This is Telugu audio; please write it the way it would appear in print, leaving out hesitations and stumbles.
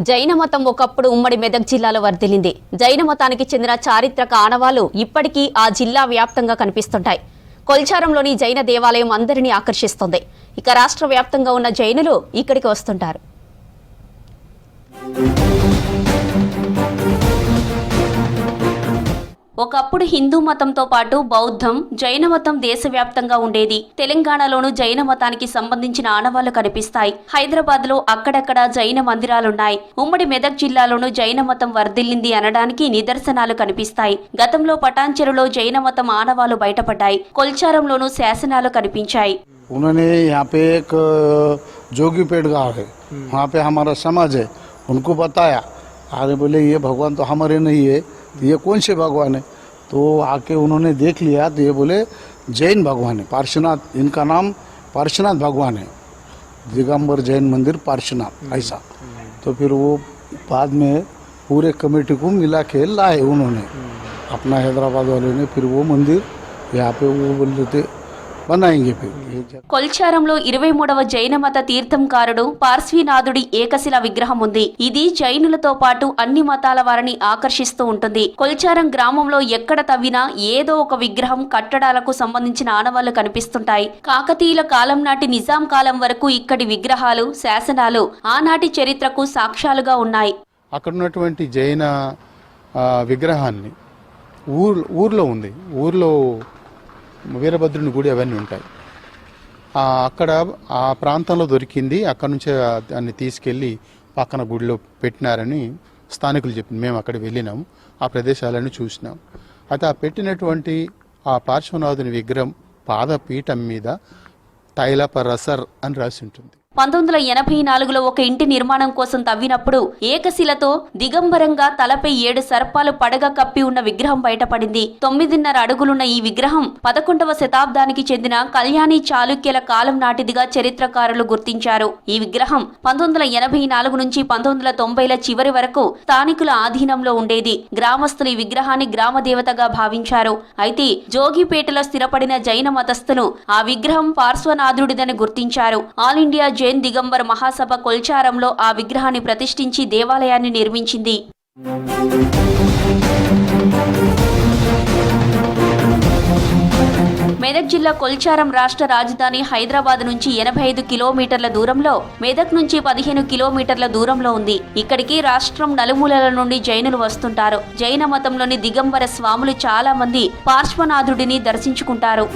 జైన మతం ఒకప్పుడు ఉమ్మడి మెదక్ జిల్లాలో వర్ధిల్లింది. జైన మతానికి చెందిన చారిత్రక ఆనవాళ్లు ఇప్పటికీ ఆ జిల్లా వ్యాప్తంగా కనిపిస్తుంటాయి. కొల్చారంలోని జైన దేవాలయం అందరినీ ఆకర్షిస్తుంది. ఇక రాష్ట్ర వ్యాప్తంగా ఉన్న జైనులు ఇక్కడికి వస్తుంటారు. ఒకప్పుడు హిందూ మతంతో పాటు బౌద్ధం, జైన మతం దేశవ్యాప్తంగా ఉండేది. తెలంగాణలోనూ జైన మతానికి సంబంధించిన ఆనవాళ్లు కనిపిస్తాయి. హైదరాబాద్ లో అక్కడక్కడ జైన మందిరాలున్నాయి. ఉమ్మడి మెదక్ జిల్లాలోనూ జైన మతం వర్ధిల్లింది అనడానికి నిదర్శనాలు కనిపిస్తాయి. గతంలో పటాన్చెరులో జైన మతం ఆనవాళ్లు బయటపడ్డాయి. కొల్చారంలోనూ శాసనాలు కనిపించాయి. उन्होंने यहाँ पे एक जोगीपेट गाँव है, वहाँ पे हमारा समाज है, उनको बताया। अरे बोले ये भगवान तो हमारे नहीं है, ये कौन से भगवान है? तो आके उन्होंने देख लिया तो ये बोले जैन भगवान है, पार्श्वनाथ, इनका नाम पार्श्वनाथ भगवान है, दिगंबर जैन मंदिर पार्श्वनाथ ऐसा। तो फिर वो बाद में पूरे कमेटी को मिला के लाए उन्होंने अपना हैदराबाद वाले ने। फिर वो मंदिर यहाँ पे वो बोल थे కొల్చారంలో 23వ జైన మత తీర్థంకారుడు పార్శ్వనాథుడి ఏకశిల విగ్రహం ఉంది. ఇది జైనులతో పాటు అన్ని మతాల వారిని ఆకర్షిస్తూ ఉంటుంది. కొల్చారం గ్రామంలో ఎక్కడ తవ్వినా ఏదో ఒక విగ్రహం, కట్టడాలకు సంబంధించిన ఆనవాళ్లు కనిపిస్తుంటాయి. కాకతీయుల కాలం నాటి నిజాం కాలం వరకు ఇక్కడి విగ్రహాలు, శాసనాలు ఆనాటి చరిత్రకు సాక్ష్యాలుగా ఉన్నాయి. అక్కడ ఉన్నటువంటి జైన విగ్రహాన్ని ఊర్లో ఉంది. ఊర్లో వీరభద్రుని గుడి అవన్నీ ఉంటాయి. అక్కడ ఆ ప్రాంతంలో దొరికింది. అక్కడ నుంచే దాన్ని తీసుకెళ్ళి పక్కన గుడిలో పెట్టినారని స్థానికులు చెప్పింది. మేము అక్కడ వెళ్ళినాము, ఆ ప్రదేశాలను చూసినాం. అయితే ఆ పెట్టినటువంటి ఆ పార్శ్వనాథుని విగ్రహం పాదపీఠం మీద తైలపరసర్ అని రాసి ఉంటుంది. 1984లో ఒక ఇంటి నిర్మాణం కోసం తవ్వినప్పుడు ఏకశిలతో దిగంబరంగా తలపై 7 సర్పాలు పడగ కప్పి ఉన్న విగ్రహం బయటపడింది. 9.5 అడుగులున్న ఈ విగ్రహం 11వ శతాబ్దానికి చెందిన కళ్యాణి చాళుక్యుల కాలం నాటిదిగా చరిత్రకారులు గుర్తించారు. ఈ విగ్రహం 1984 నుంచి 1990ల చివరి వరకు స్థానికుల ఆధీనంలో ఉండేది. గ్రామస్తులు ఈ విగ్రహాన్ని గ్రామ దేవతగా భావించారు. అయితే జోగిపేటలో స్థిరపడిన జైన మతస్థులు ఆ విగ్రహం పార్శ్వనాథుడిదని గుర్తించారు. ఆల్ ఇండియా జైన్ దిగంబర్ మహాసభ కొల్చారంలో ఆ విగ్రహాన్ని ప్రతిష్ఠించి దేవాలయాన్ని నిర్మించింది. మెదక్ జిల్లా కొల్చారం రాష్ట్ర రాజధాని హైదరాబాద్ నుంచి 85 కిలోమీటర్ల దూరంలో, మెదక్ నుంచి 15 కిలోమీటర్ల దూరంలో ఉంది. ఇక్కడికి రాష్ట్రం నలుమూలల నుండి జైనులు వస్తుంటారు. జైన మతంలోని దిగంబర స్వాములు చాలా మంది పార్శ్వనాథుడిని దర్శించుకుంటారు.